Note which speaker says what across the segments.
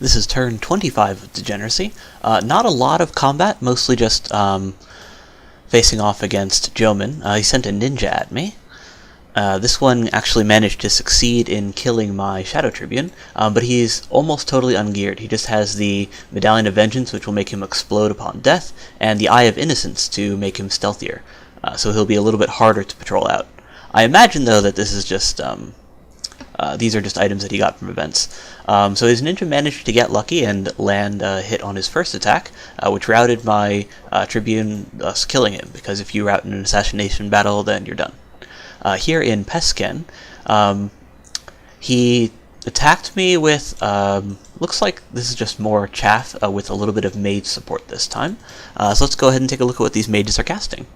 Speaker 1: This is turn 25 of Degeneracy. Not a lot of combat, mostly just facing off against Jomin. He sent a ninja at me. This one actually managed to succeed in killing my Shadow Tribune, but he's almost totally ungeared. He just has the Medallion of Vengeance, which will make him explode upon death, and the Eye of Innocence to make him stealthier, so he'll be a little bit harder to patrol out. I imagine, though, that this is just these are just items that he got from events. So his ninja managed to get lucky and land a hit on his first attack, which routed my Tribune, thus killing him, because if you rout in an assassination battle, then you're done. Here in Pesken, he attacked me with, looks like this is just more chaff with a little bit of mage support this time. So let's go ahead and take a look at what these mages are casting.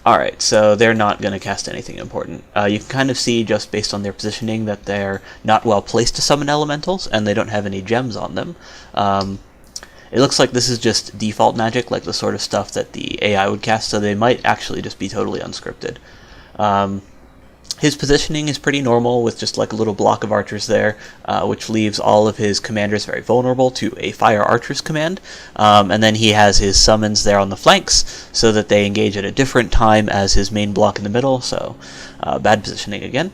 Speaker 1: Alright, so they're not going to cast anything important. You can kind of see, just based on their positioning, that they're not well placed to summon elementals, and they don't have any gems on them. It looks like this is just default magic, like the sort of stuff that the AI would cast, so they might actually just be totally unscripted. His positioning is pretty normal, with just like a little block of archers there, which leaves all of his commanders very vulnerable to a fire archers command. And then he has his summons there on the flanks, so that they engage at a different time as his main block in the middle, so bad positioning again.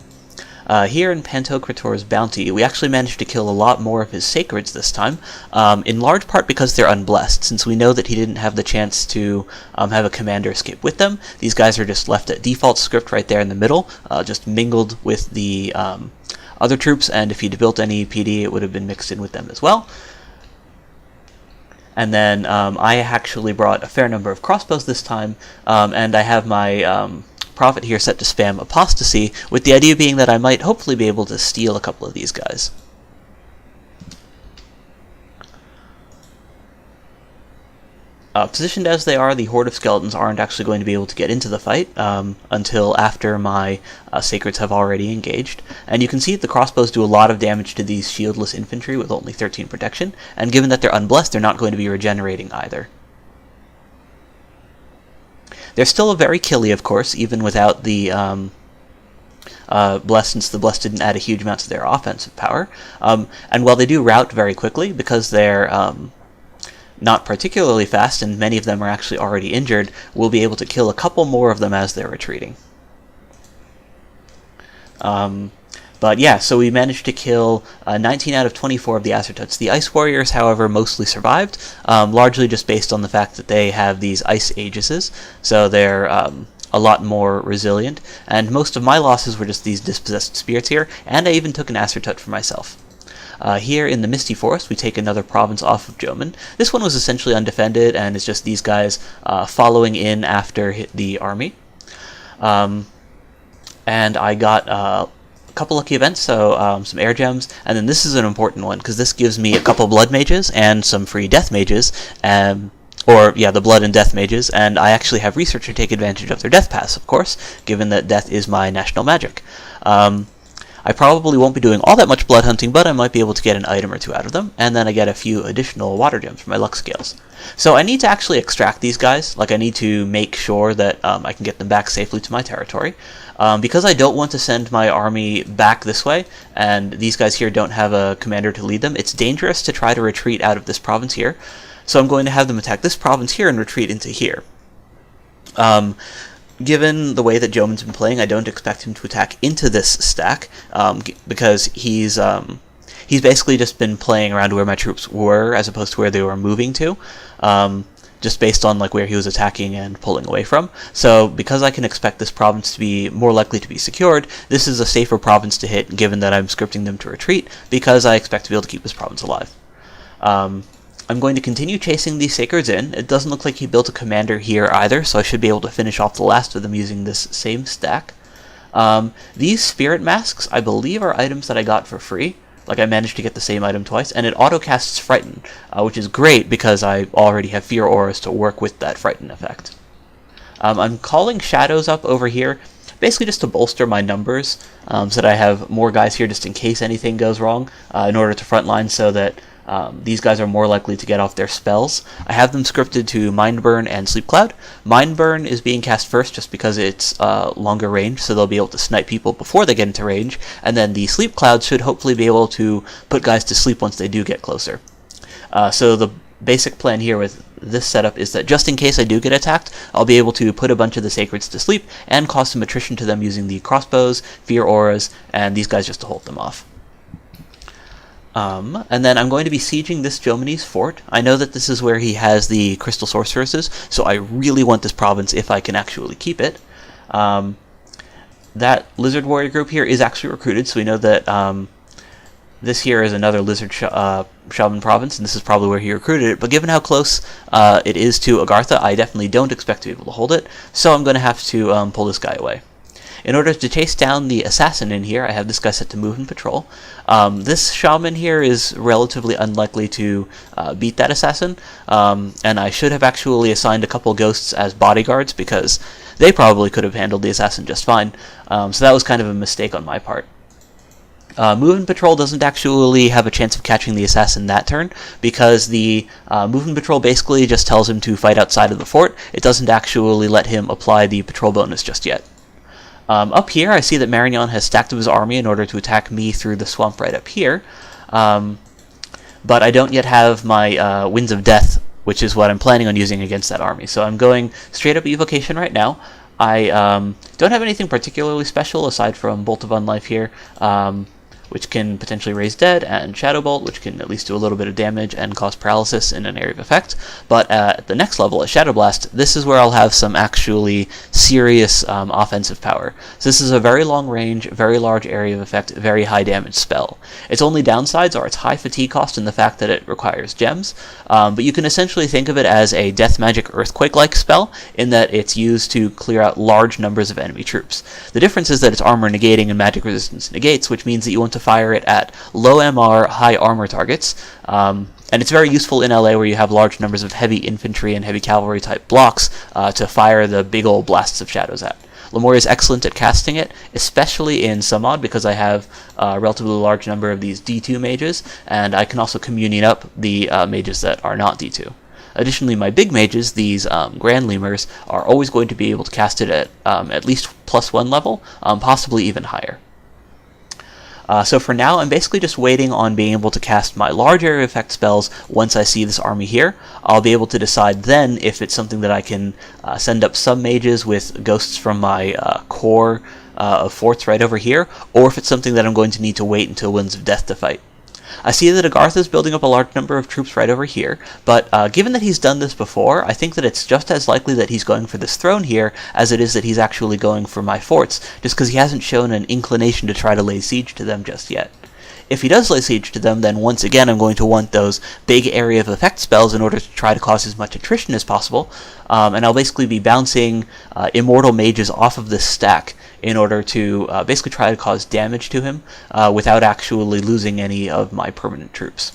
Speaker 1: Here in Pantokrator's Bounty, we actually managed to kill a lot more of his Sacreds this time, in large part because they're unblessed. Since we know that he didn't have the chance to have a commander escape with them, these guys are just left at default script right there in the middle, just mingled with the other troops, and if he'd built any PD, it would have been mixed in with them as well. And then I actually brought a fair number of crossbows this time, and I have my Prophet here set to spam Apostasy, with the idea being that I might hopefully be able to steal a couple of these guys. Positioned as they are, the Horde of Skeletons aren't actually going to be able to get into the fight until after my Sacreds have already engaged. And you can see that the crossbows do a lot of damage to these shieldless infantry with only 13 protection, and given that they're unblessed, they're not going to be regenerating either. They're still very killy, of course, even without the Blessed, since the Blessed didn't add a huge amount to their offensive power. And while they do rout very quickly, because they're not particularly fast, and many of them are actually already injured, we'll be able to kill a couple more of them as they're retreating. But yeah, so we managed to kill 19 out of 24 of the Acertuts. The Ice Warriors, however, mostly survived, largely just based on the fact that they have these Ice Aegises, so they're a lot more resilient. And most of my losses were just these dispossessed spirits here, and I even took an Acertut for myself. Here in the Misty Forest, we take another province off of Jomin. This one was essentially undefended, and it's just these guys following in after the army. And I got couple lucky events, so some air gems, and then this is an important one, because this gives me a couple blood mages and some free death mages, the blood and death mages, and I actually have researcher take advantage of their death pass, of course, given that death is my national magic. I probably won't be doing all that much blood hunting, but I might be able to get an item or two out of them, and then I get a few additional water gems for my luck scales. So I need to actually extract these guys, like I need to make sure that I can get them back safely to my territory. Because I don't want to send my army back this way, and these guys here don't have a commander to lead them, it's dangerous to try to retreat out of this province here, so I'm going to have them attack this province here and retreat into here. Given the way that Jomin's been playing, I don't expect him to attack into this stack, because he's basically just been playing around where my troops were, as opposed to where they were moving to. Just based on like where he was attacking and pulling away from. So because I can expect this province to be more likely to be secured, this is a safer province to hit, given that I'm scripting them to retreat, because I expect to be able to keep this province alive. I'm going to continue chasing these Sacreds in. It doesn't look like he built a commander here either, so I should be able to finish off the last of them using this same stack. These Spirit Masks, I believe, are items that I got for free. Like, I managed to get the same item twice, and it auto-casts Frighten, which is great because I already have Fear Auras to work with that Frighten effect. I'm calling Shadows up over here, basically just to bolster my numbers, so that I have more guys here just in case anything goes wrong, in order to frontline, so that these guys are more likely to get off their spells. I have them scripted to Mind Burn and Sleep Cloud. Mind Burn is being cast first just because it's longer range, so they'll be able to snipe people before they get into range, and then the Sleep Cloud should hopefully be able to put guys to sleep once they do get closer. So the basic plan here with this setup is that just in case I do get attacked, I'll be able to put a bunch of the Sacreds to sleep and cause some attrition to them using the crossbows, fear auras, and these guys just to hold them off. And then I'm going to be sieging this Jomini's fort. I know that this is where he has the crystal sorceresses, so I really want this province if I can actually keep it. That lizard warrior group here is actually recruited, so we know that this here is another lizard shaman province, and this is probably where he recruited it, but given how close it is to Agartha, I definitely don't expect to be able to hold it, so I'm going to have to pull this guy away. In order to chase down the assassin in here, I have this guy set to move and patrol. This shaman here is relatively unlikely to beat that assassin, and I should have actually assigned a couple ghosts as bodyguards because they probably could have handled the assassin just fine, so that was kind of a mistake on my part. Move and Patrol doesn't actually have a chance of catching the assassin that turn, because the Move and Patrol basically just tells him to fight outside of the fort. It doesn't actually let him apply the patrol bonus just yet. Up here, I see that Marignon has stacked up his army in order to attack me through the swamp right up here, but I don't yet have my Winds of Death, which is what I'm planning on using against that army. So I'm going straight up Evocation right now. I don't have anything particularly special aside from Bolt of Unlife here, which can potentially raise dead, and Shadow Bolt, which can at least do a little bit of damage and cause paralysis in an area of effect. But at the next level, at Shadow Blast, this is where I'll have some actually serious offensive power. So this is a very long range, very large area of effect, very high damage spell. Its only downsides are its high fatigue cost and the fact that it requires gems, but you can essentially think of it as a Death Magic Earthquake-like spell, in that it's used to clear out large numbers of enemy troops. The difference is that it's armor negating and magic resistance negates, which means that you want to fire it at low MR, high armor targets, and it's very useful in LA where you have large numbers of heavy infantry and heavy cavalry type blocks to fire the big old blasts of shadows at. Lemuria is excellent at casting it, especially in Summod, because I have a relatively large number of these D2 mages, and I can also communion up the mages that are not D2. Additionally, my big mages, these Grand Lemurs, are always going to be able to cast it at least +1 level, possibly even higher. So for now, I'm basically just waiting on being able to cast my large area effect spells once I see this army here. I'll be able to decide then if it's something that I can send up some mages with ghosts from my core of forts right over here, or if it's something that I'm going to need to wait until Winds of Death to fight. I see that Agartha is building up a large number of troops right over here, but given that he's done this before, I think that it's just as likely that he's going for this throne here as it is that he's actually going for my forts, just because he hasn't shown an inclination to try to lay siege to them just yet. If he does lay siege to them, then once again I'm going to want those big area of effect spells in order to try to cause as much attrition as possible, and I'll basically be bouncing immortal mages off of this stack in order to basically try to cause damage to him without actually losing any of my permanent troops.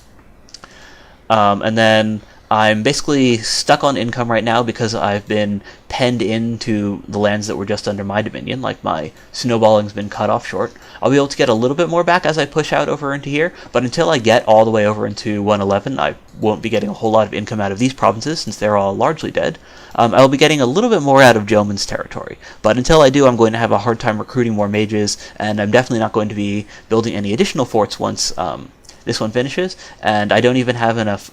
Speaker 1: And then I'm basically stuck on income right now because I've been penned into the lands that were just under my dominion, like my snowballing's been cut off short. I'll be able to get a little bit more back as I push out over into here, but until I get all the way over into 111, I won't be getting a whole lot of income out of these provinces since they're all largely dead. I'll be getting a little bit more out of Joman's territory, but until I do, I'm going to have a hard time recruiting more mages, and I'm definitely not going to be building any additional forts once this one finishes, and I don't even have enough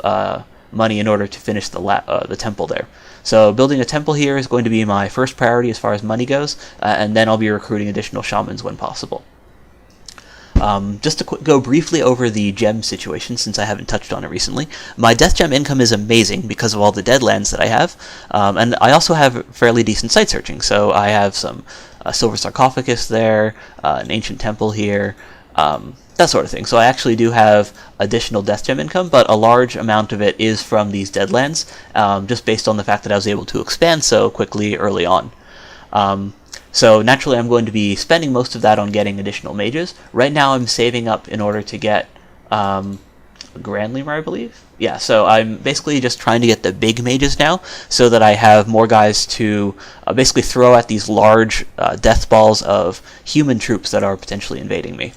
Speaker 1: money in order to finish the temple there. So building a temple here is going to be my first priority as far as money goes, and then I'll be recruiting additional shamans when possible. Just to go briefly over the gem situation, since I haven't touched on it recently, my death gem income is amazing because of all the deadlands that I have, and I also have fairly decent site searching, so I have some silver sarcophagus there, an ancient temple here, that sort of thing. So I actually do have additional death gem income, but a large amount of it is from these deadlands, just based on the fact that I was able to expand so quickly early on. So naturally I'm going to be spending most of that on getting additional mages. Right now I'm saving up in order to get Grand Lemur, I believe? Yeah, so I'm basically just trying to get the big mages now, so that I have more guys to basically throw at these large death balls of human troops that are potentially invading me.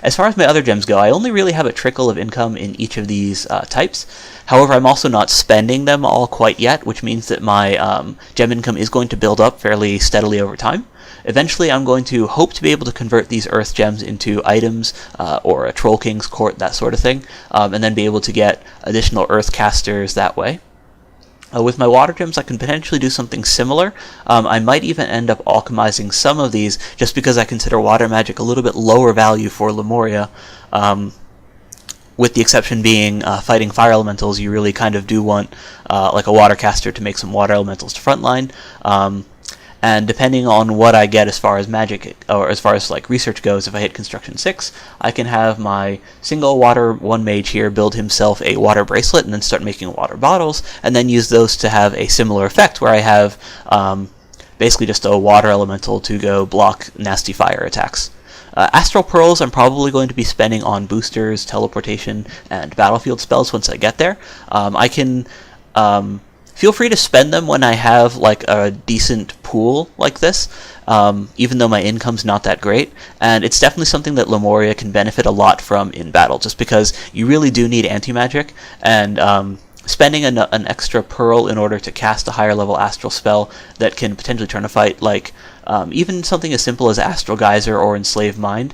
Speaker 1: As far as my other gems go, I only really have a trickle of income in each of these types. However, I'm also not spending them all quite yet, which means that my gem income is going to build up fairly steadily over time. Eventually, I'm going to hope to be able to convert these earth gems into items, or a Troll King's Court, that sort of thing, and then be able to get additional earth casters that way. With my water gems, I can potentially do something similar. I might even end up alchemizing some of these, just because I consider water magic a little bit lower value for Lemuria. With the exception being fighting fire elementals, you really kind of do want like a water caster to make some water elementals to frontline. And depending on what I get as far as magic, or as far as like research goes, if I hit construction 6, I can have my single water 1 mage here build himself a water bracelet and then start making water bottles, and then use those to have a similar effect where I have basically just a water elemental to go block nasty fire attacks. Astral Pearls I'm probably going to be spending on boosters, teleportation, and battlefield spells once I get there. I can feel free to spend them when I have like a decent pool like this, even though my income's not that great. And it's definitely something that Lemuria can benefit a lot from in battle, just because you really do need anti-magic, and spending an extra pearl in order to cast a higher level astral spell that can potentially turn a fight, like even something as simple as Astral Geyser or Enslave Mind.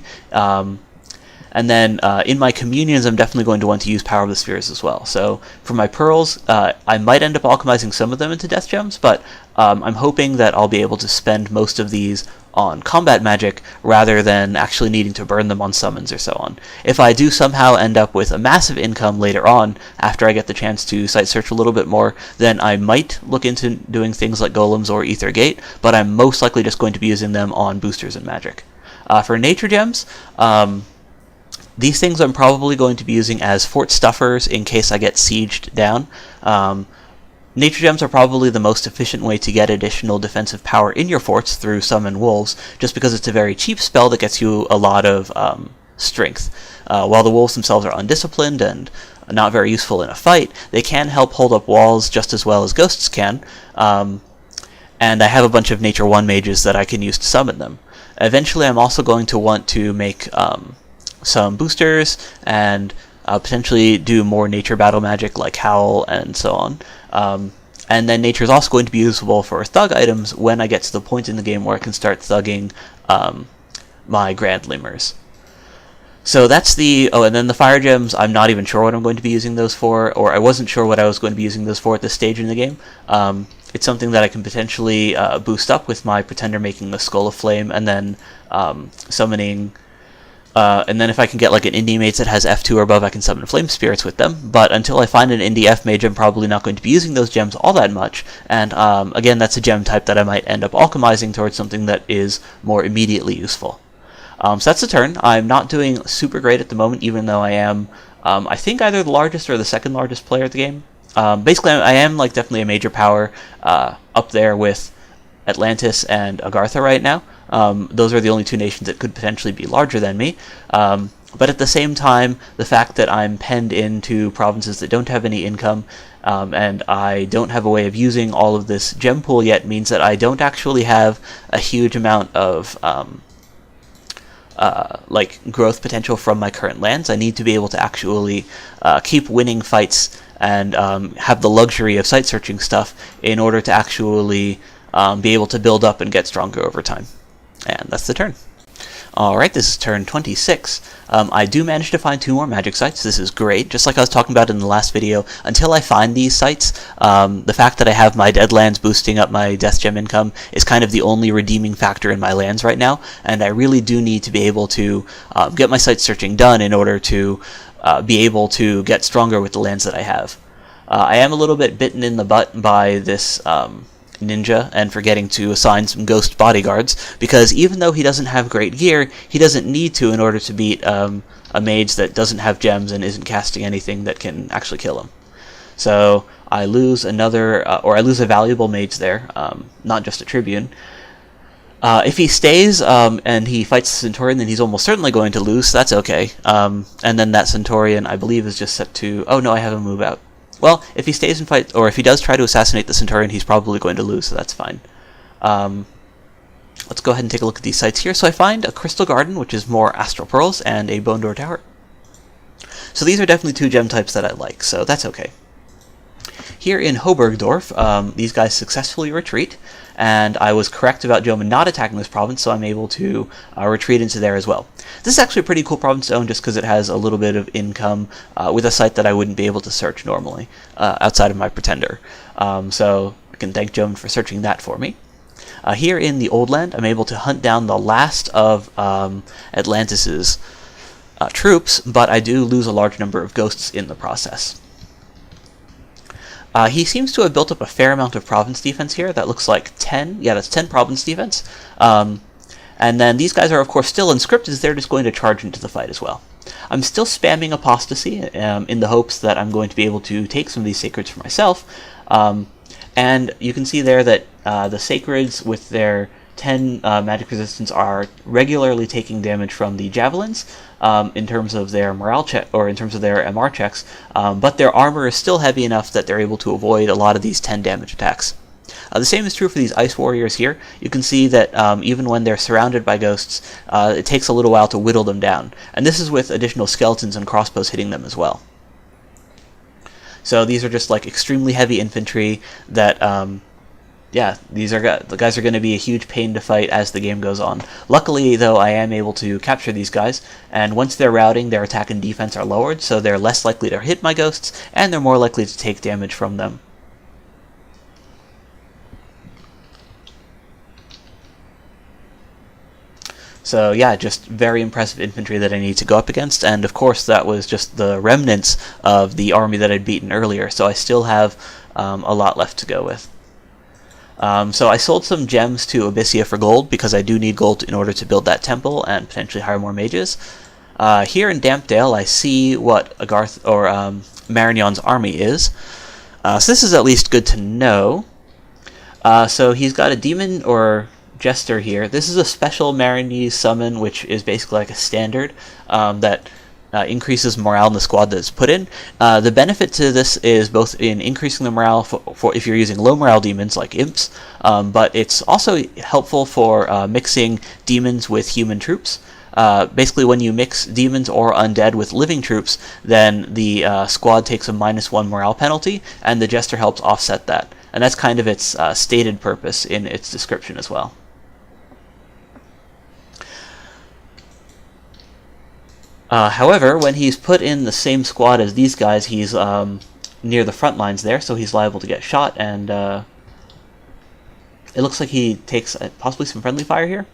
Speaker 1: And then in my communions, I'm definitely going to want to use Power of the Spheres as well. So for my pearls, I might end up alchemizing some of them into death gems, but I'm hoping that I'll be able to spend most of these on combat magic rather than actually needing to burn them on summons or so on. If I do somehow end up with a massive income later on, after I get the chance to site search a little bit more, then I might look into doing things like golems or Ether Gate, but I'm most likely just going to be using them on boosters and magic. For nature gems, these things I'm probably going to be using as fort stuffers in case I get sieged down. Nature gems are probably the most efficient way to get additional defensive power in your forts through summon wolves, just because it's a very cheap spell that gets you a lot of strength. While the wolves themselves are undisciplined and not very useful in a fight, they can help hold up walls just as well as ghosts can, and I have a bunch of Nature 1 mages that I can use to summon them. Eventually I'm also going to want to make some boosters and potentially do more nature battle magic like Howl and so on. And then nature is also going to be usable for thug items when I get to the point in the game where I can start thugging my Grand Limers. So that's the... Oh, and then the fire gems, I'm not even sure what I'm going to be using those for, or I wasn't sure what I was going to be using those for at this stage in the game. It's something that I can potentially boost up with my Pretender making the Skull of Flame, and then summoning... and then if I can get like an Indie Mage that has F2 or above, I can summon Flame Spirits with them. But until I find an Indie F Mage, I'm probably not going to be using those gems all that much. And again, that's a gem type that I might end up alchemizing towards something that is more immediately useful. So that's the turn. I'm not doing super great at the moment, even though I am, I think, either the largest or the second largest player at the game. Basically, I am like definitely a major power up there with Atlantis and Agartha right now. Those are the only two nations that could potentially be larger than me. But at the same time, the fact that I'm penned into provinces that don't have any income, and I don't have a way of using all of this gem pool yet, means that I don't actually have a huge amount of like growth potential from my current lands. I need to be able to actually keep winning fights and have the luxury of site searching stuff in order to actually be able to build up and get stronger over time. And that's the turn. Alright, this is turn 26. I do manage to find 2 more magic sites. This is great. Just like I was talking about in the last video, until I find these sites, the fact that I have my dead lands boosting up my death gem income is kind of the only redeeming factor in my lands right now, and I really do need to be able to get my site searching done in order to be able to get stronger with the lands that I have. I am a little bit bitten in the butt by this ninja and forgetting to assign some ghost bodyguards, because even though he doesn't have great gear, he doesn't need to in order to beat a mage that doesn't have gems and isn't casting anything that can actually kill him. So I lose another, or I lose a valuable mage there, not just a tribune. If he stays and he fights the Centaurian, then he's almost certainly going to lose, so that's okay. And then that Centaurian, I believe, is just set to... Oh no, I have him move out. Well, if he stays and fights, or if he does try to assassinate the Centaurian, he's probably going to lose, so that's fine. let's go ahead and take a look at these sites here. So I find a Crystal Garden, which is more Astral Pearls, and a Bone Door Tower. So these are definitely two gem types that I like, so that's okay. Here in Hoburgdorf, these guys successfully retreat, and I was correct about Jomon not attacking this province, so I'm able to retreat into there as well. This is actually a pretty cool province to own just because it has a little bit of income with a site that I wouldn't be able to search normally outside of my Pretender. So I can thank Jomon for searching that for me. Here in the Old Land, I'm able to hunt down the last of Atlantis's troops, but I do lose a large number of ghosts in the process. He seems to have built up a fair amount of province defense here. That looks like 10. Yeah, that's 10 province defense. And then these guys are, of course, still unscripted. They're just going to charge into the fight as well. I'm still spamming Apostasy in the hopes that I'm going to be able to take some of these Sacreds for myself. And you can see there that the Sacreds with their 10 magic resistance are regularly taking damage from the Javelins in terms of their morale check, or in terms of their MR checks, but their armor is still heavy enough that they're able to avoid a lot of these 10 damage attacks. The same is true for these Ice Warriors here. You can see that even when they're surrounded by ghosts, it takes a little while to whittle them down, and this is with additional skeletons and crossbows hitting them as well. So these are just like extremely heavy infantry that yeah, the guys are going to be a huge pain to fight as the game goes on. Luckily, though, I am able to capture these guys, and once they're routing, their attack and defense are lowered, so they're less likely to hit my ghosts, and they're more likely to take damage from them. So yeah, just very impressive infantry that I need to go up against, and of course that was just the remnants of the army that I'd beaten earlier, so I still have a lot left to go with. So I sold some gems to Abyssia for gold, because I do need gold in order to build that temple and potentially hire more mages. Here in Dampdale, I see what Agarth or Marignon's army is. So this is at least good to know. So he's got a demon or jester here. This is a special Marigny summon, which is basically like a standard that increases morale in the squad that it's put in. The benefit to this is both in increasing the morale for if you're using low morale demons like imps, but it's also helpful for mixing demons with human troops. Basically, when you mix demons or undead with living troops, then the squad takes a -1 morale penalty, and the jester helps offset that. And that's kind of its stated purpose in its description as well. However, when he's put in the same squad as these guys, he's near the front lines there, so he's liable to get shot, and it looks like he takes possibly some friendly fire here.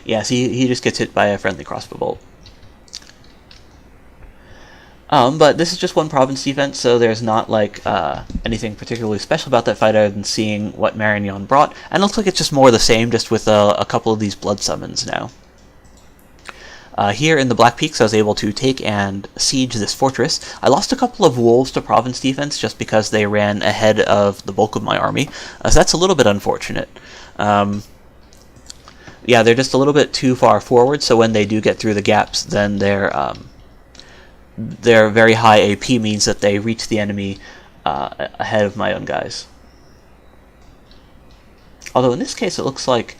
Speaker 1: Yes, he just gets hit by a friendly crossbow bolt. But this is just one province defense, so there's not like anything particularly special about that fight other than seeing what Marignon brought. And it looks like it's just more of the same, just with a couple of these blood summons now. Here in the Black Peaks, I was able to take and siege this fortress. I lost a couple of wolves to province defense just because they ran ahead of the bulk of my army, so that's a little bit unfortunate. Yeah, they're just a little bit too far forward, so when they do get through the gaps, then their very high AP means that they reach the enemy ahead of my own guys. Although in this case it looks like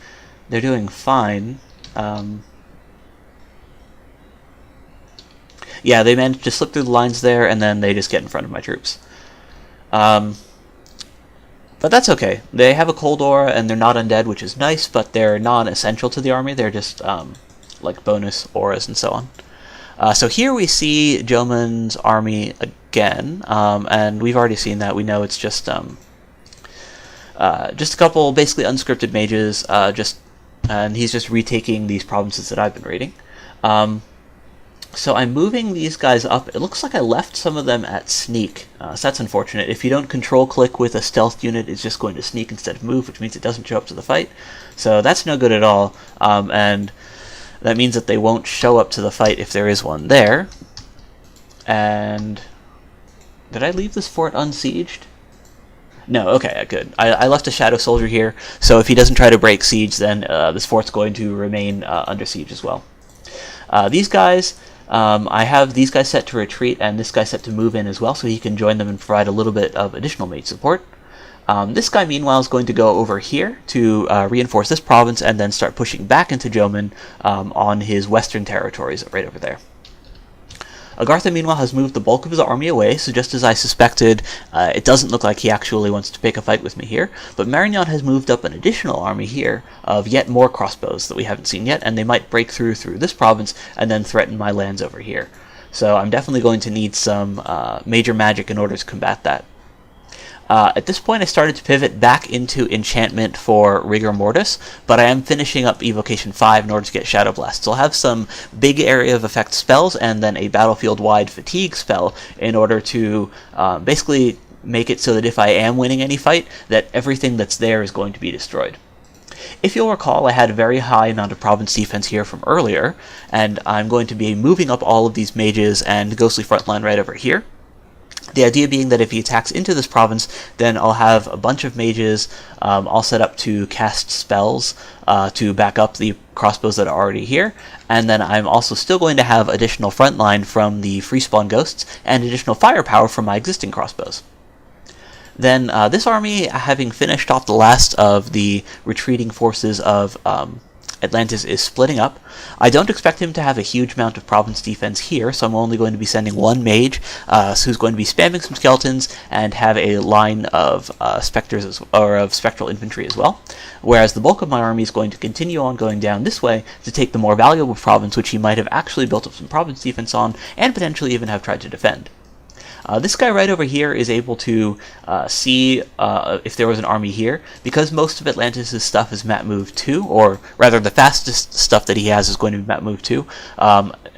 Speaker 1: they're doing fine. Yeah, they managed to slip through the lines there, and then they just get in front of my troops. But that's okay. They have a cold aura, and they're not undead, which is nice, but they're non-essential to the army. They're just like bonus auras and so on. So here we see Jomon's army again, and we've already seen that. We know it's just a couple basically unscripted mages, and he's just retaking these provinces that I've been raiding. So I'm moving these guys up. It looks like I left some of them at sneak, so that's unfortunate. If you don't control-click with a stealth unit, it's just going to sneak instead of move, which means it doesn't show up to the fight. So that's no good at all, and that means that they won't show up to the fight if there is one there. And did I leave this fort unsieged? No, okay, good. I left a Shadow Soldier here, so if he doesn't try to break siege, then this fort's going to remain under siege as well. These guys, I have these guys set to retreat and this guy set to move in as well, so he can join them and provide a little bit of additional mage support. This guy, meanwhile, is going to go over here to reinforce this province and then start pushing back into Jomon on his western territories right over there. Agartha, meanwhile, has moved the bulk of his army away, so just as I suspected, it doesn't look like he actually wants to pick a fight with me here, but Marignon has moved up an additional army here of yet more crossbows that we haven't seen yet, and they might break through this province and then threaten my lands over here. So I'm definitely going to need some major magic in order to combat that. At this point, I started to pivot back into enchantment for Rigor Mortis, but I am finishing up Evocation 5 in order to get Shadow Blast. So I'll have some big area of effect spells and then a battlefield-wide fatigue spell in order to basically make it so that if I am winning any fight, that everything that's there is going to be destroyed. If you'll recall, I had a very high amount of province defense here from earlier, and I'm going to be moving up all of these mages and Ghostly Frontline right over here. The idea being that if he attacks into this province, then I'll have a bunch of mages all set up to cast spells to back up the crossbows that are already here, and then I'm also still going to have additional frontline from the free spawn ghosts and additional firepower from my existing crossbows. Then this army, having finished off the last of the retreating forces of Atlantis, is splitting up. I don't expect him to have a huge amount of province defense here, so I'm only going to be sending one mage who's going to be spamming some skeletons and have a line of specters or of spectral infantry as well. Whereas the bulk of my army is going to continue on going down this way to take the more valuable province, which he might have actually built up some province defense on and potentially even have tried to defend. This guy right over here is able to see if there was an army here. Because most of Atlantis' stuff is map move 2, or rather the fastest stuff that he has is going to be map move 2,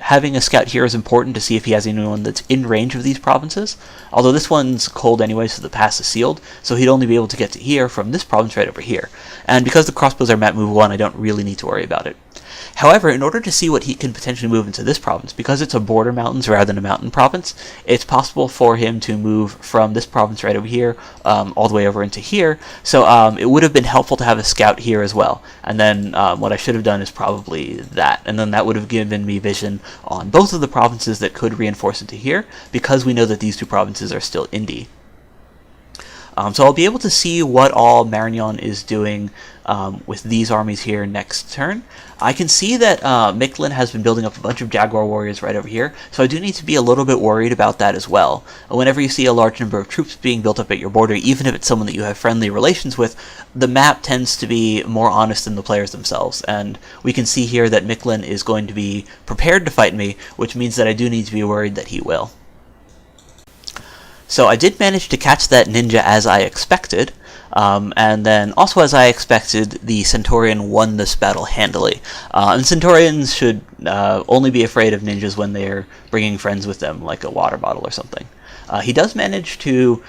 Speaker 1: having a scout here is important to see if he has anyone that's in range of these provinces. Although this one's cold anyway, so the pass is sealed, so he'd only be able to get to here from this province right over here. And because the crossbows are map move 1, I don't really need to worry about it. However, in order to see what he can potentially move into this province, because it's a border mountains rather than a mountain province, it's possible for him to move from this province right over here all the way over into here. So it would have been helpful to have a scout here as well. And then what I should have done is probably that. And then that would have given me vision on both of the provinces that could reinforce into here, because we know that these two provinces are still indie. So I'll be able to see what all Marignon is doing with these armies here next turn. I can see that Mictlan has been building up a bunch of Jaguar warriors right over here, so I do need to be a little bit worried about that as well. Whenever you see a large number of troops being built up at your border, even if it's someone that you have friendly relations with, the map tends to be more honest than the players themselves, and we can see here that Mictlan is going to be prepared to fight me, which means that I do need to be worried that he will. So I did manage to catch that ninja as I expected, and then also as I expected, the Centaurian won this battle handily. And Centaurians should only be afraid of ninjas when they're bringing friends with them, like a water bottle or something. He does manage to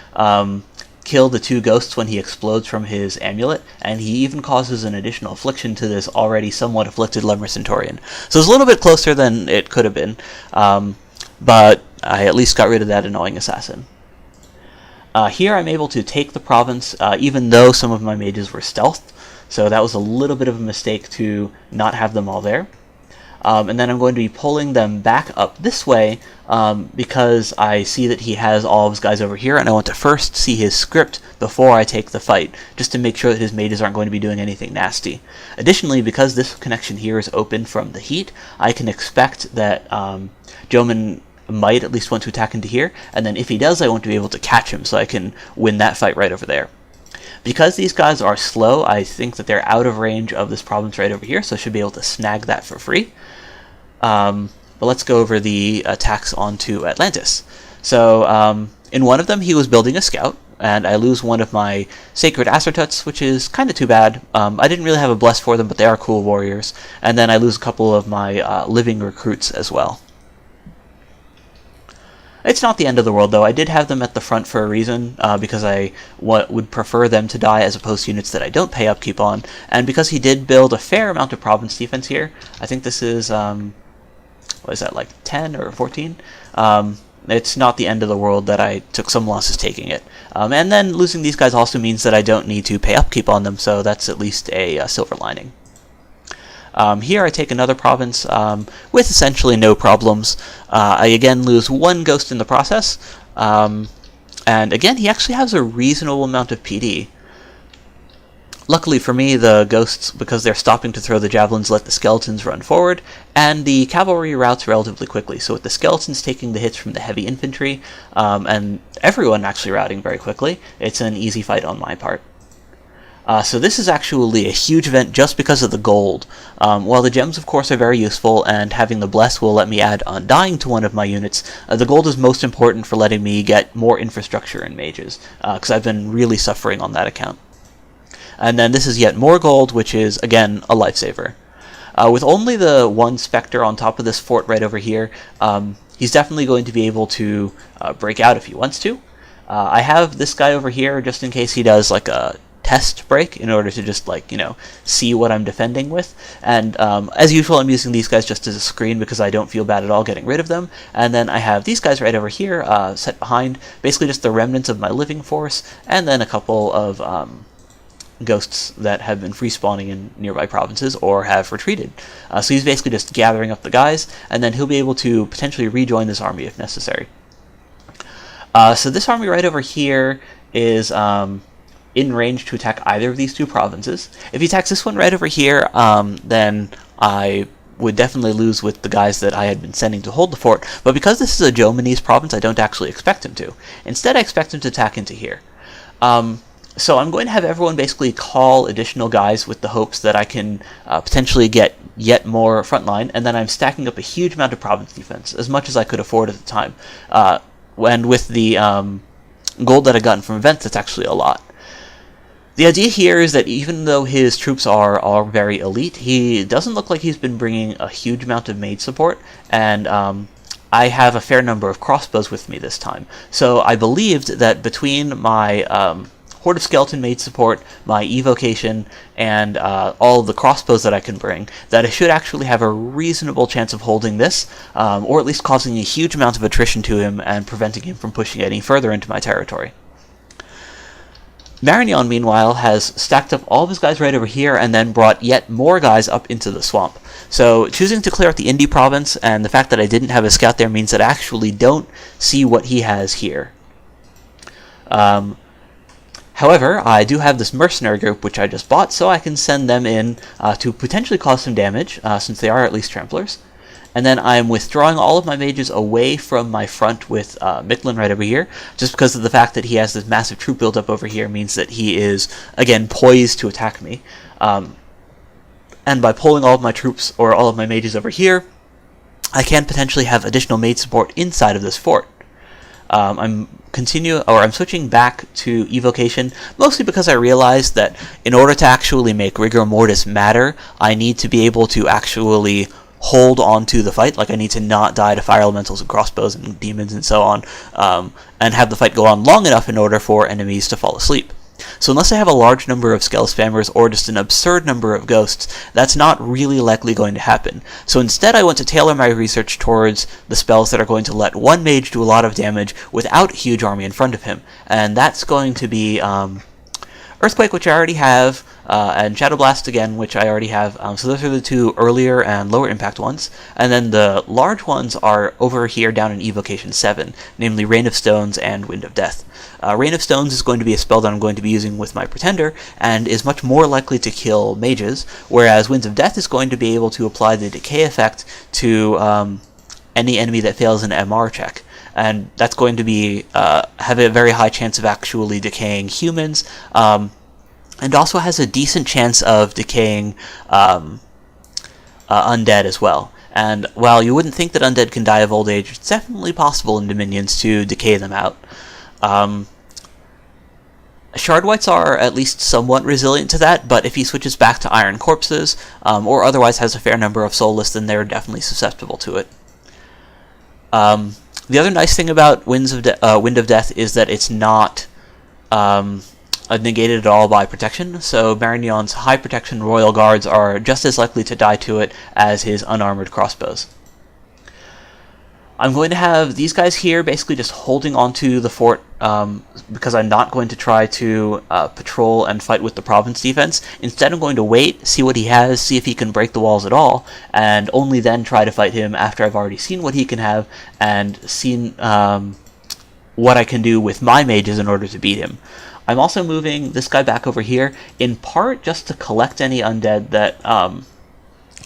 Speaker 1: kill the two ghosts when he explodes from his amulet, and he even causes an additional affliction to this already somewhat afflicted Lemur Centaurian. So it's a little bit closer than it could have been, but I at least got rid of that annoying assassin. Here I'm able to take the province, even though some of my mages were stealthed, so that was a little bit of a mistake to not have them all there. And then I'm going to be pulling them back up this way, because I see that he has all of his guys over here, and I want to first see his script before I take the fight, just to make sure that his mages aren't going to be doing anything nasty. Additionally, because this connection here is open from the heat, I can expect that Jomon might at least want to attack into here, and then if he does, I want to be able to catch him so I can win that fight right over there. Because these guys are slow, I think that they're out of range of this province right over here, so I should be able to snag that for free. But let's go over the attacks onto Atlantis. So in one of them, he was building a scout, and I lose one of my Sacred Acertuts, which is kind of too bad. I didn't really have a bless for them, but they are cool warriors. And then I lose a couple of my living recruits as well. It's not the end of the world, though. I did have them at the front for a reason, because I would prefer them to die as opposed to units that I don't pay upkeep on, and because he did build a fair amount of province defense here. I think this is, what is that, like 10 or 14? It's not the end of the world that I took some losses taking it. And then losing these guys also means that I don't need to pay upkeep on them, so that's at least a silver lining. Here I take another province with essentially no problems. I again lose one ghost in the process, and again he actually has a reasonable amount of PD. Luckily for me, the ghosts, because they're stopping to throw the javelins, let the skeletons run forward, and the cavalry routes relatively quickly. So with the skeletons taking the hits from the heavy infantry, and everyone actually routing very quickly, it's an easy fight on my part. So this is actually a huge event just because of the gold. While the gems, of course, are very useful, and having the Bless will let me add Undying to one of my units, the gold is most important for letting me get more infrastructure in mages, because I've been really suffering on that account. And then this is yet more gold, which is, again, a lifesaver. With only the one Spectre on top of this fort right over here, he's definitely going to be able to break out if he wants to. I have this guy over here just in case he does like a test break in order to just see what I'm defending with. And as usual, I'm using these guys just as a screen because I don't feel bad at all getting rid of them. And then I have these guys right over here set behind, basically just the remnants of my living force, and then a couple of ghosts that have been free spawning in nearby provinces or have retreated. So he's basically just gathering up the guys, and then he'll be able to potentially rejoin this army if necessary. So this army right over here is in range to attack either of these two provinces. If he attacks this one right over here, then I would definitely lose with the guys that I had been sending to hold the fort, but because this is a Jomani's province, I don't actually expect him to. Instead, I expect him to attack into here. So I'm going to have everyone basically call additional guys with the hopes that I can potentially get yet more frontline, and then I'm stacking up a huge amount of province defense, as much as I could afford at the time. And with the gold that I gotten from events, that's actually a lot. The idea here is that even though his troops are very elite, he doesn't look like he's been bringing a huge amount of mage support, and I have a fair number of crossbows with me this time. So I believed that between my Horde of Skeleton mage support, my evocation, and all of the crossbows that I can bring, that I should actually have a reasonable chance of holding this, or at least causing a huge amount of attrition to him and preventing him from pushing any further into my territory. Marignon, meanwhile, has stacked up all of his guys right over here and then brought yet more guys up into the swamp. So choosing to clear out the Indy province and the fact that I didn't have a scout there means that I actually don't see what he has here. However, I do have this mercenary group which I just bought, so I can send them in to potentially cause some damage, since they are at least tramplers. And then I'm withdrawing all of my mages away from my front with Micklin right over here, just because of the fact that he has this massive troop buildup over here means that he is, again, poised to attack me. And by pulling all of my troops, or all of my mages over here, I can potentially have additional mage support inside of this fort. I'm switching back to evocation, mostly because I realized that in order to actually make rigor mortis matter, I need to be able to actually hold on to the fight. Like, I need to not die to fire elementals and crossbows and demons and so on, and have the fight go on long enough in order for enemies to fall asleep. So unless I have a large number of Skell Spammers or just an absurd number of ghosts, that's not really likely going to happen. So instead I want to tailor my research towards the spells that are going to let one mage do a lot of damage without a huge army in front of him. And that's going to be Earthquake, which I already have, and Shadow Blast again, which I already have. So those are the two earlier and lower impact ones. And then the large ones are over here down in Evocation 7, namely Rain of Stones and Wind of Death. Rain of Stones is going to be a spell that I'm going to be using with my Pretender, and is much more likely to kill mages, whereas Winds of Death is going to be able to apply the decay effect to any enemy that fails an MR check. And that's going to be have a very high chance of actually decaying humans, and also has a decent chance of decaying undead as well. And while you wouldn't think that undead can die of old age, it's definitely possible in Dominions to decay them out. Shardwights are at least somewhat resilient to that, but if he switches back to Iron Corpses, or otherwise has a fair number of soulless, then they're definitely susceptible to it. The other nice thing about Wind of Death is that it's not negated at all by protection, so Marignon's high protection Royal Guards are just as likely to die to it as his unarmored crossbows. I'm going to have these guys here basically just holding onto the fort because I'm not going to try to patrol and fight with the province defense. Instead, I'm going to wait, see what he has, see if he can break the walls at all, and only then try to fight him after I've already seen what he can have and seen what I can do with my mages in order to beat him. I'm also moving this guy back over here, in part just to collect any undead that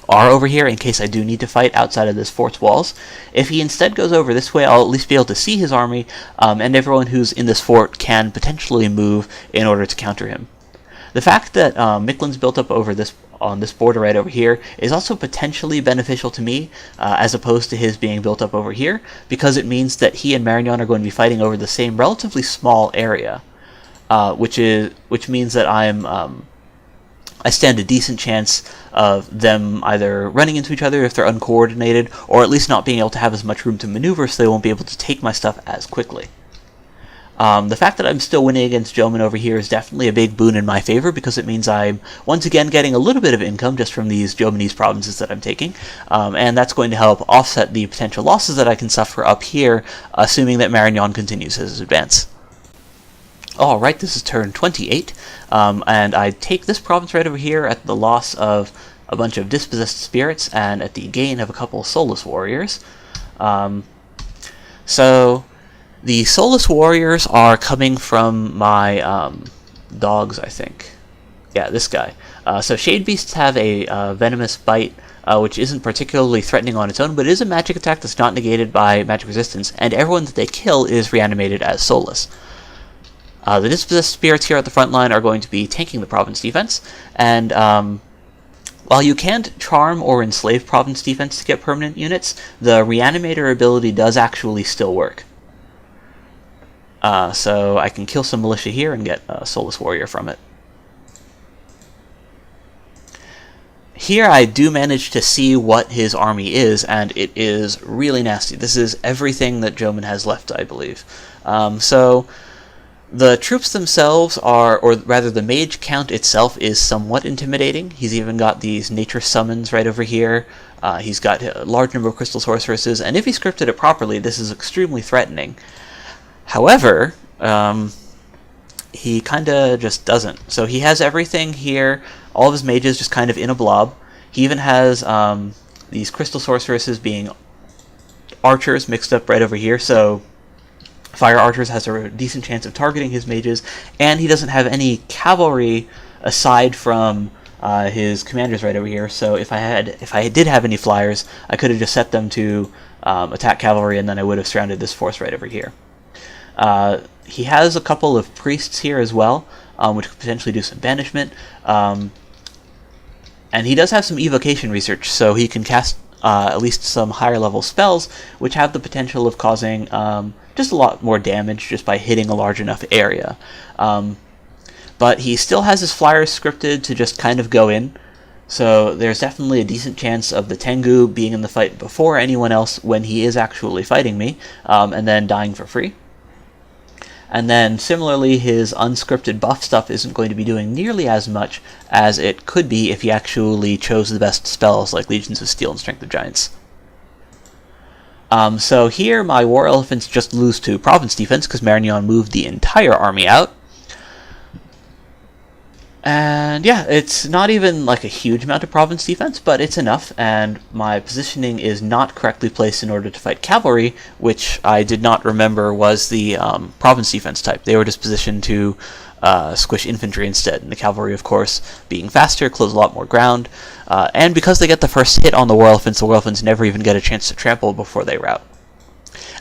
Speaker 1: are over here in case I do need to fight outside of this fort's walls. If he instead goes over this way, I'll at least be able to see his army, and everyone who's in this fort can potentially move in order to counter him. The fact that Miklin's built up over this on this border right over here is also potentially beneficial to me, as opposed to his being built up over here, because it means that he and Marignon are going to be fighting over the same relatively small area, which means that I stand a decent chance of them either running into each other if they're uncoordinated, or at least not being able to have as much room to maneuver, so they won't be able to take my stuff as quickly. The fact that I'm still winning against Jomon over here is definitely a big boon in my favor, because it means I'm once again getting a little bit of income just from these Jomonese provinces that I'm taking, and that's going to help offset the potential losses that I can suffer up here, assuming that Marignon continues his advance. Alright, this is turn 28, and I take this province right over here at the loss of a bunch of dispossessed spirits and at the gain of a couple soulless warriors. So the soulless warriors are coming from my dogs, I think. Yeah, this guy. So Shade Beasts have a venomous bite, which isn't particularly threatening on its own, but it is a magic attack that's not negated by magic resistance, and everyone that they kill is reanimated as soulless. The dispossessed spirits here at the front line are going to be tanking the province defense, and while you can't charm or enslave province defense to get permanent units, the reanimator ability does actually still work. So I can kill some militia here and get a soulless warrior from it. Here I do manage to see what his army is, and it is really nasty. This is everything that Jomon has left, I believe. So the troops themselves are, or rather the mage count itself is somewhat intimidating. He's even got these nature summons right over here. He's got a large number of crystal sorceresses, and if he scripted it properly, this is extremely threatening. However, he kind of just doesn't. So he has everything here, all of his mages just kind of in a blob. He even has these crystal sorceresses being archers mixed up right over here, so Fire Archers has a decent chance of targeting his mages, and he doesn't have any cavalry aside from his commanders right over here. So if I did have any flyers, I could have just set them to attack cavalry, and then I would have surrounded this force right over here. He has a couple of priests here as well, which could potentially do some banishment, and he does have some evocation research, so he can cast at least some higher level spells, which have the potential of causing just a lot more damage just by hitting a large enough area. But he still has his flyers scripted to just kind of go in, so there's definitely a decent chance of the Tengu being in the fight before anyone else when he is actually fighting me, and then dying for free. And then similarly, his unscripted buff stuff isn't going to be doing nearly as much as it could be if he actually chose the best spells like Legions of Steel and Strength of Giants. So here my War Elephants just lose to Province Defense because Marignon moved the entire army out. And yeah, it's not even like a huge amount of Province Defense, but it's enough, and my positioning is not correctly placed in order to fight cavalry, which I did not remember was the Province Defense type. They were just positioned to squish infantry instead, and the cavalry, of course, being faster, close a lot more ground, and because they get the first hit on the War Elephants never even get a chance to trample before they rout.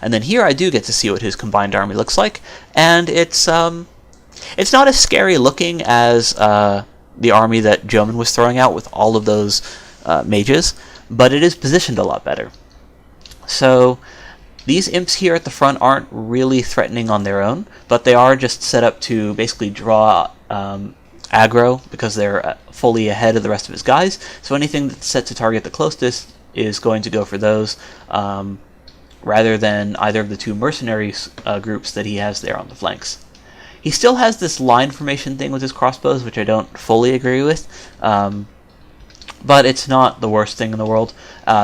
Speaker 1: And then here I do get to see what his combined army looks like, and it's not as scary looking as the army that Jomon was throwing out with all of those mages, but it is positioned a lot better. So these imps here at the front aren't really threatening on their own, but they are just set up to basically draw aggro because they're fully ahead of the rest of his guys, so anything that's set to target the closest is going to go for those, rather than either of the two mercenary groups that he has there on the flanks. He still has this line formation thing with his crossbows, which I don't fully agree with. but it's not the worst thing in the world.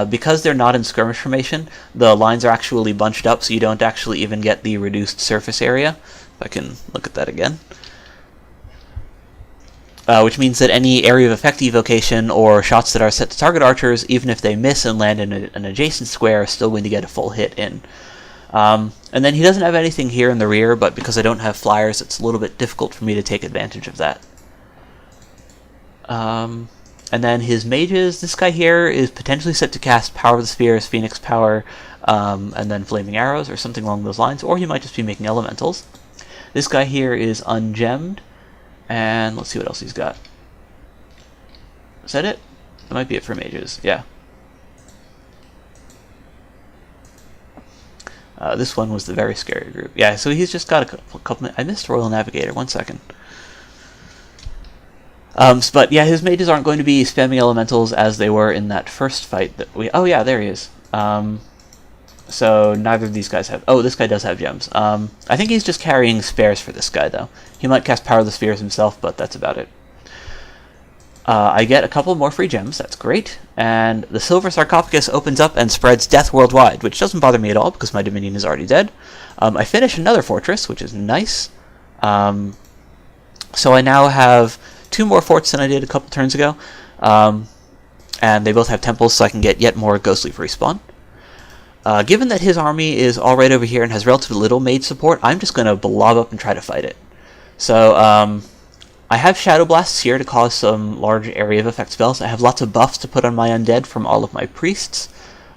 Speaker 1: Because they're not in skirmish formation, the lines are actually bunched up, so you don't actually even get the reduced surface area. If I can look at that again. Which means that any area of effect evocation or shots that are set to target archers, even if they miss and land in an adjacent square, are still going to get a full hit in. And then he doesn't have anything here in the rear, but because I don't have flyers, it's a little bit difficult for me to take advantage of that. And then his mages, this guy here is potentially set to cast Power of the Spheres, Phoenix Power, and then Flaming Arrows, or something along those lines, or he might just be making elementals. This guy here is ungemmed. And let's see what else he's got. Is that it? That might be it for mages, yeah. This one was the very scary group. Yeah, so he's just got a couple I missed Royal Navigator, 1 second. But yeah, his mages aren't going to be spamming elementals as they were in that first fight that we... Oh yeah, there he is. So neither of these guys have... Oh, this guy does have gems. I think he's just carrying spares for this guy, though. He might cast Power of the Spheres himself, but that's about it. I get a couple more free gems. That's great. And the Silver Sarcophagus opens up and spreads death worldwide, which doesn't bother me at all, because my Dominion is already dead. I finish another fortress, which is nice. So I now have 2 more forts than I did a couple turns ago. And they both have temples, so I can get yet more ghostly free spawn. Given that his army is all right over here and has relatively little mage support, I'm just going to blob up and try to fight it. So, I have Shadow Blasts here to cause some large area of effect spells. I have lots of buffs to put on my undead from all of my priests.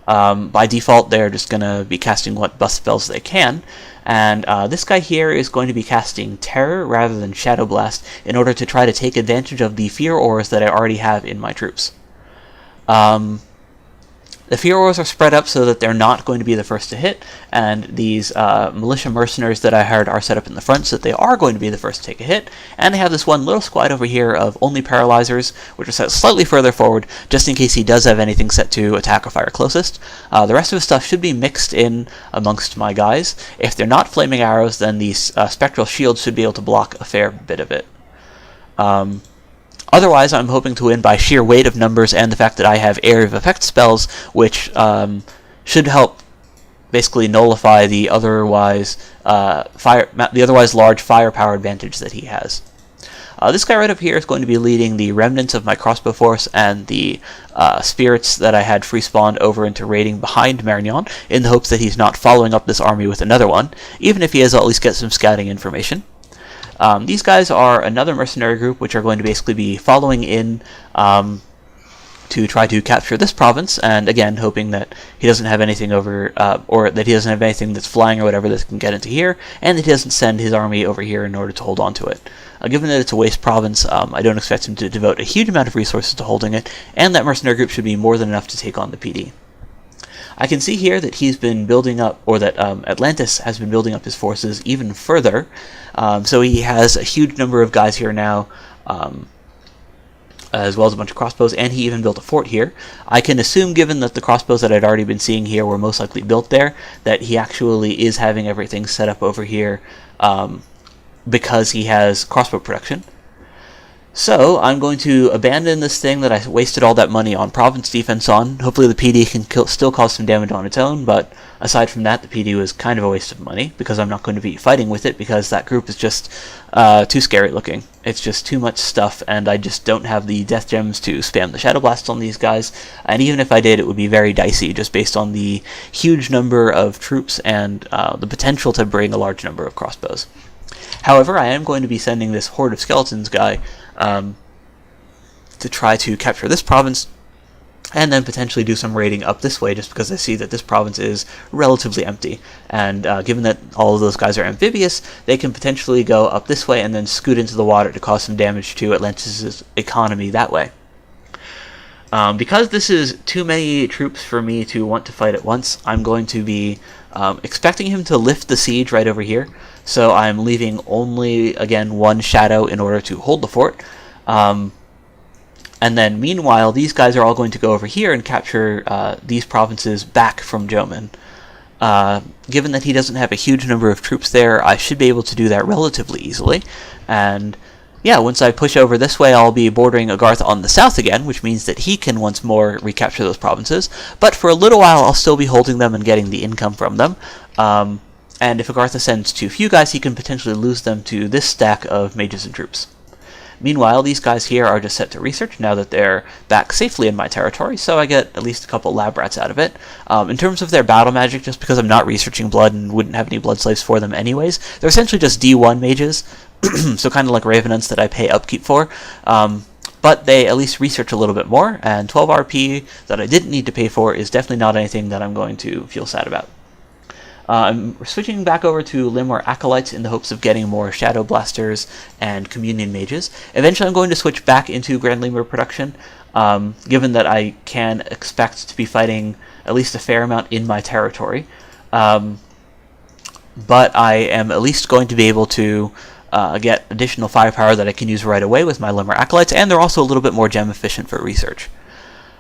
Speaker 1: By default, they're just going to be casting what buff spells they can. And this guy here is going to be casting Terror rather than Shadow Blast in order to try to take advantage of the Fear Auras that I already have in my troops. The Fear Auras are spread up so that they're not going to be the first to hit, and these militia mercenaries that I hired are set up in the front so that they are going to be the first to take a hit, and they have this one little squad over here of only paralyzers, which are set slightly further forward, just in case he does have anything set to attack or fire closest. The rest of his stuff should be mixed in amongst my guys. If they're not flaming arrows, then these spectral shields should be able to block a fair bit of it. Otherwise, I'm hoping to win by sheer weight of numbers and the fact that I have area of effect spells, which should help basically nullify the otherwise large firepower advantage that he has. This guy right up here is going to be leading the remnants of my crossbow force and the spirits that I had free spawned over into raiding behind Marignan, in the hopes that he's not following up this army with another one, even if he has, I'll at least get some scouting information. These guys are another mercenary group which are going to basically be following in to try to capture this province, and again hoping that he doesn't have anything over, or that he doesn't have anything that's flying or whatever that can get into here, and that he doesn't send his army over here in order to hold on to it. Given that it's a waste province, I don't expect him to devote a huge amount of resources to holding it, and that mercenary group should be more than enough to take on the PD. I can see here that he's been building up, or that Atlantis has been building up his forces even further. So he has a huge number of guys here now, as well as a bunch of crossbows, and he even built a fort here. I can assume, given that the crossbows that I'd already been seeing here were most likely built there, that he actually is having everything set up over here because he has crossbow production. So, I'm going to abandon this thing that I wasted all that money on province defense on. Hopefully the PD can still cause some damage on its own, but aside from that, the PD was kind of a waste of money, because I'm not going to be fighting with it, because that group is just too scary looking. It's just too much stuff, and I just don't have the death gems to spam the Shadow Blasts on these guys, and even if I did, it would be very dicey, just based on the huge number of troops and the potential to bring a large number of crossbows. However, I am going to be sending this Horde of Skeletons guy to try to capture this province, and then potentially do some raiding up this way, just because I see that this province is relatively empty. And given that all of those guys are amphibious, they can potentially go up this way and then scoot into the water to cause some damage to Atlantis' economy that way. Because this is too many troops for me to want to fight at once, I'm going to be expecting him to lift the siege right over here. So I'm leaving only, again, one shadow in order to hold the fort. And then, meanwhile, these guys are all going to go over here and capture these provinces back from Joman. Given that he doesn't have a huge number of troops there, I should be able to do that relatively easily. And yeah, once I push over this way, I'll be bordering Agartha on the south again, which means that he can once more recapture those provinces. But for a little while, I'll still be holding them and getting the income from them. And if Agartha sends too few guys, he can potentially lose them to this stack of mages and troops. Meanwhile, these guys here are just set to research now that they're back safely in my territory, so I get at least a couple lab rats out of it. In terms of their battle magic, just because I'm not researching blood and wouldn't have any blood slaves for them anyways, they're essentially just D1 mages, so kind of like Ravenants that I pay upkeep for. But they at least research a little bit more, and 12 RP that I didn't need to pay for is definitely not anything that I'm going to feel sad about. I'm switching back over to Limor Acolytes in the hopes of getting more Shadow Blasters and Communion Mages. Eventually I'm going to switch back into Grand Lemur production, given that I can expect to be fighting at least a fair amount in my territory. But I am at least going to be able to get additional firepower that I can use right away with my Limor Acolytes, and they're also a little bit more gem efficient for research.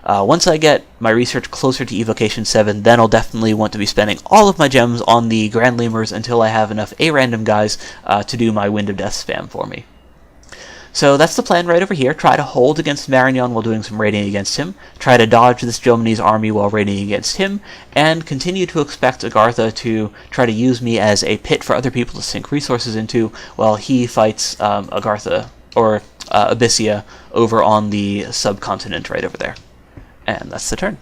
Speaker 1: Once I get my research closer to Evocation 7, then I'll definitely want to be spending all of my gems on the Grand Lemurs until I have enough A-random guys to do my Wind of Death spam for me. So that's the plan right over here. Try to hold against Marignon while doing some raiding against him, try to dodge this Jomany's army while raiding against him, and continue to expect Agartha to try to use me as a pit for other people to sink resources into while he fights Agartha, or Abyssia, over on the subcontinent right over there. And that's the turn.